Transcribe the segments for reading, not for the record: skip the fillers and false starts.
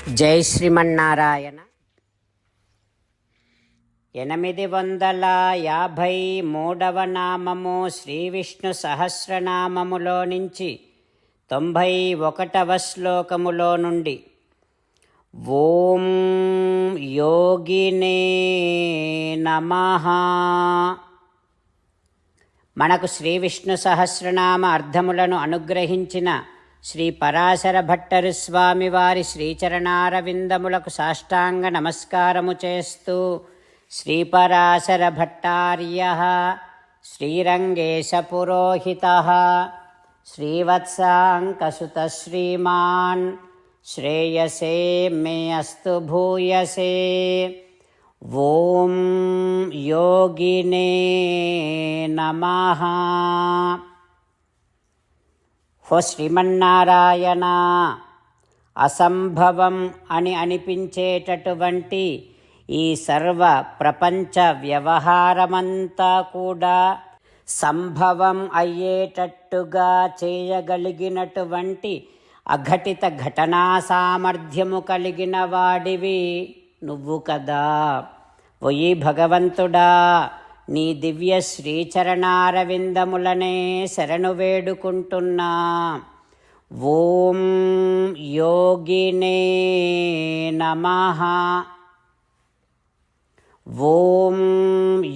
జై శ్రీమన్నారాయణ. 853వ నామము శ్రీ విష్ణు సహస్రనామములో నుంచి 91వ శ్లోకములో నుండి ఓం యోగినే నమః. మనకు శ్రీ విష్ణు సహస్రనామ అర్థములను అనుగ్రహించిన శ్రీ పరాశర భట్టరు స్వామి వారి శ్రీచరణారవిందములకు సాష్టాంగ నమస్కారము చేస్తూ శ్రీపరాశర భట్టార్యః శ్రీరంగేశ పురోహితః శ్రీవత్సాంకసుత శ్రీమాన్ శ్రేయసే మే అస్తు భూయసే. ఓం యోగినే నమః. హో శ్రీమన్నారాయణ, అసంభవం అని అనిపించేటటువంటి ఈ సర్వ ప్రపంచ వ్యవహారమంతా కూడా సంభవం అయ్యేటట్టుగా చేయగలిగినటువంటి అఘటిత ఘటనా సామర్థ్యము కలిగిన వాడివి నువ్వు కదా. ఓయి భగవంతుడా, నీ దివ్య శ్రీచరణారవిందములనే శరణు వేడుకుంటున్నా. ఓం యోగినే నమః. ఓం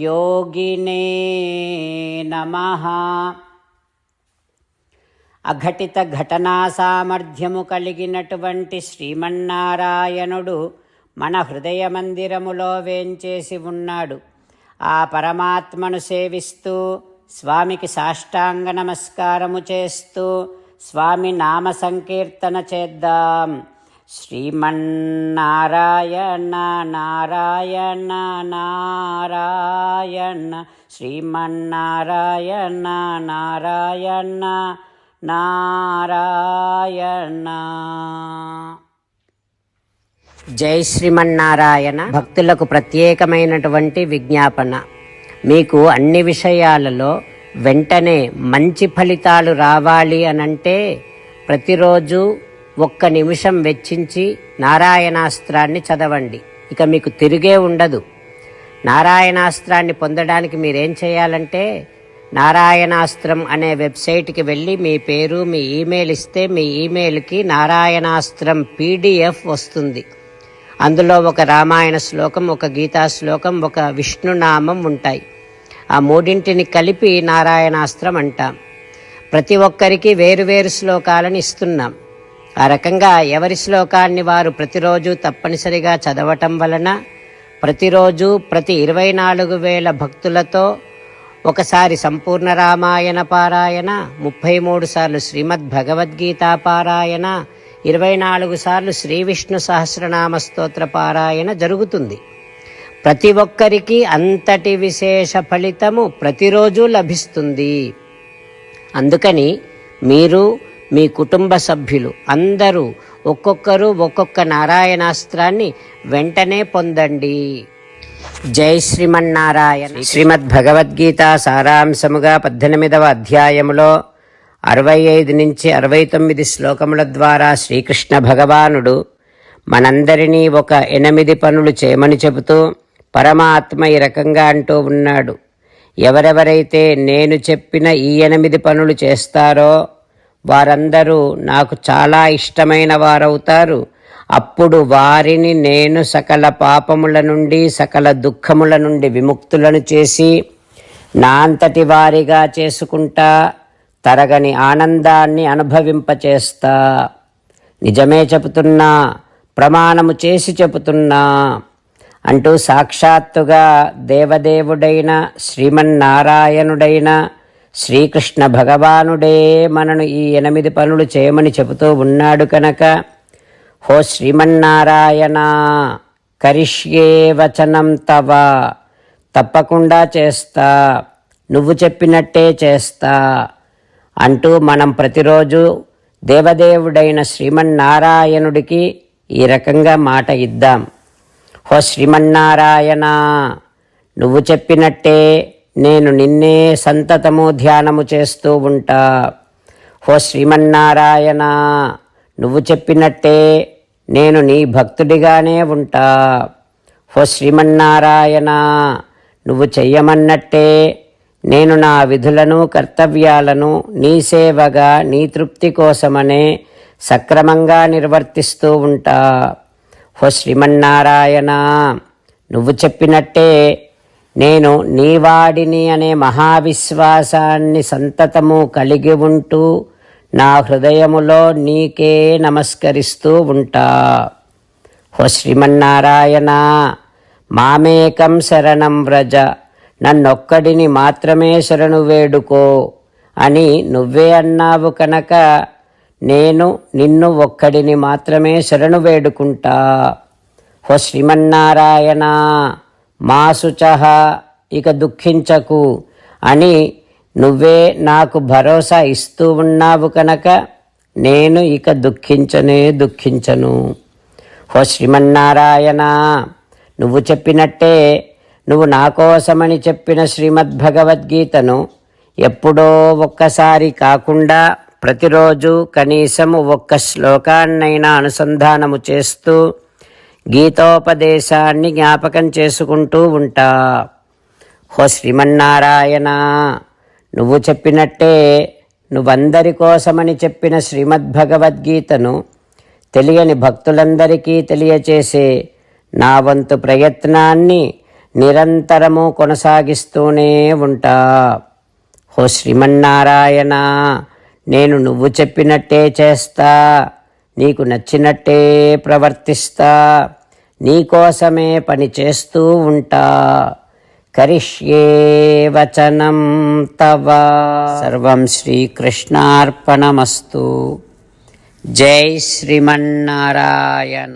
యోగినే నమః. అఘటిత ఘటనా సామర్థ్యము కలిగినటువంటి శ్రీమన్నారాయణుడు మన హృదయ మందిరములో వేంచేసి ఉన్నాడు. ఆ పరమాత్మను సేవిస్తూ స్వామికి సాష్టాంగ నమస్కారము చేస్తూ స్వామి నామ సంకీర్తన చేద్దాం. శ్రీమన్నారాయణ నారాయణ నారాయణ, శ్రీమన్నారాయణ నారాయణ నారాయణ. జై శ్రీమన్నారాయణ. భక్తులకు ప్రత్యేకమైనటువంటి విజ్ఞాపన. మీకు అన్ని విషయాలలో వెంటనే మంచి ఫలితాలు రావాలి అనంటే ప్రతిరోజు 1 నిమిషం వెచ్చించి నారాయణాస్త్రాన్ని చదవండి. ఇక మీకు తిరిగే ఉండదు. నారాయణాస్త్రాన్ని పొందడానికి మీరేం చేయాలంటే నారాయణాస్త్రం అనే వెబ్సైట్కి వెళ్ళి మీ పేరు మీ ఈమెయిల్ ఇస్తే మీ ఈమెయిల్కి నారాయణాస్త్రం PDF వస్తుంది. అందులో ఒక రామాయణ శ్లోకం, ఒక గీతా శ్లోకం, ఒక విష్ణునామం ఉంటాయి. ఆ మూడింటిని కలిపి నారాయణాస్త్రం అంటాం. ప్రతి ఒక్కరికి వేరువేరు శ్లోకాలను ఇస్తున్నాం. ఆ రకంగా ఎవరి శ్లోకాన్ని వారు ప్రతిరోజు తప్పనిసరిగా చదవటం వలన ప్రతిరోజు ప్రతి 24,000 భక్తులతో ఒకసారి సంపూర్ణ రామాయణ పారాయణ, 33 సార్లు శ్రీమద్ భగవద్గీత పారాయణ, 24 సార్లు శ్రీ విష్ణు సహస్రనామ స్తోత్ర పారాయణ జరుగుతుంది. ప్రతి ఒక్కరికి అంతటి విశేష ఫలితము ప్రతిరోజు లభిస్తుంది. అందుకని మీరు మీ కుటుంబ సభ్యులు అందరూ ఒక్కొక్కరు ఒక్కొక్క నారాయణాస్త్రాన్ని వెంటనే పొందండి. జై శ్రీమన్నారాయణ. శ్రీమద్ భగవద్గీత సారాంశముగా 18వ అధ్యాయములో 65 నుంచి 69 శ్లోకముల ద్వారా శ్రీకృష్ణ భగవానుడు మనందరినీ ఒక 8 పనులు చేయమని చెబుతూ పరమాత్మ ఈ రకంగా అంటూ ఉన్నాడు. ఎవరెవరైతే నేను చెప్పిన ఈ 8 పనులు చేస్తారో వారందరూ నాకు చాలా ఇష్టమైన వారవుతారు. అప్పుడు వారిని నేను సకల పాపముల నుండి సకల దుఃఖముల నుండి విముక్తులను చేసి నా అంతటి వారిగా చేసుకుంటా, తరగని ఆనందాన్ని అనుభవింపచేస్తా. నిజమే చెబుతున్నా, ప్రమాణము చేసి చెబుతున్నా అంటూ సాక్షాత్తుగా దేవదేవుడైన శ్రీమన్నారాయణుడైన శ్రీకృష్ణ భగవానుడే మనను ఈ 8 పనులు చేయమని చెబుతూ ఉన్నాడు కనుక, హో శ్రీమన్నారాయణ, కరిష్యే వచనం తవ, తప్పకుండా చేస్తా, నువ్వు చెప్పినట్టే చేస్తా అంటూ మనం ప్రతిరోజు దేవదేవుడైన శ్రీమన్నారాయణుడికి ఈ రకంగా మాట ఇద్దాం. హో శ్రీమన్నారాయణ, నువ్వు చెప్పినట్టే నేను నిన్నే సంతతము ధ్యానము చేస్తూ ఉంటా. ఓ శ్రీమన్నారాయణ, నువ్వు చెప్పినట్టే నేను నీ భక్తుడిగానే ఉంటా. ఓ శ్రీమన్నారాయణ, నువ్వు చెయ్యమన్నట్టే నేను నా విధులను కర్తవ్యాలను నీ సేవగా నీ తృప్తి కోసమనే సక్రమంగా నిర్వర్తిస్తూ ఉంటా. ఓ శ్రీమన్నారాయణ, నువ్వు చెప్పినట్టే నేను నీవాడిని అనే మహావిశ్వాసాన్ని సంతతము కలిగి ఉంటూ నా హృదయములో నీకే నమస్కరిస్తూ ఉంటా. ఓ శ్రీమన్నారాయణ, మామేకం శరణం వ్రజ, నన్నొక్కడిని మాత్రమే శరణు వేడుకో అని నువ్వే అన్నావు కనుక నేను నిన్ను ఒక్కడిని మాత్రమే శరణు వేడుకుంటా. ఓ శ్రీమన్నారాయణ, మా శుచః, ఇక దుఃఖించకు అని నువ్వే నాకు భరోసా ఇస్తూ ఉన్నావు కనుక నేను ఇక దుఃఖించను. ఓ శ్రీమన్నారాయణ, నువ్వు చెప్పినట్టే నువ్వు నా కోసమని చెప్పిన శ్రీమద్భగవద్గీతను ఎప్పుడో ఒక్కసారి కాకుండా ప్రతిరోజు కనీసం ఒక్క శ్లోకాన్నైనా అనుసంధానము చేస్తూ గీతోపదేశాన్ని జ్ఞాపకం చేసుకుంటూ ఉంటా. ఓ శ్రీమన్నారాయణ, నువ్వు చెప్పినట్టే నువ్వందరి కోసమని చెప్పిన శ్రీమద్భగవద్గీతను తెలియని భక్తులందరికీ తెలియచేసే నా వంతు ప్రయత్నాన్ని నిరంతరము కొనసాగిస్తూనే ఉంటా. ఓ శ్రీమన్నారాయణ, నేను నువ్వు చెప్పినట్టే చేస్తా, నీకు నచ్చినట్టే ప్రవర్తిస్తా, నీకోసమే పని చేస్తూ ఉంటా. కరిష్యే వచనం తవ. సర్వం శ్రీకృష్ణార్పణమస్తు. జై శ్రీమన్నారాయణ.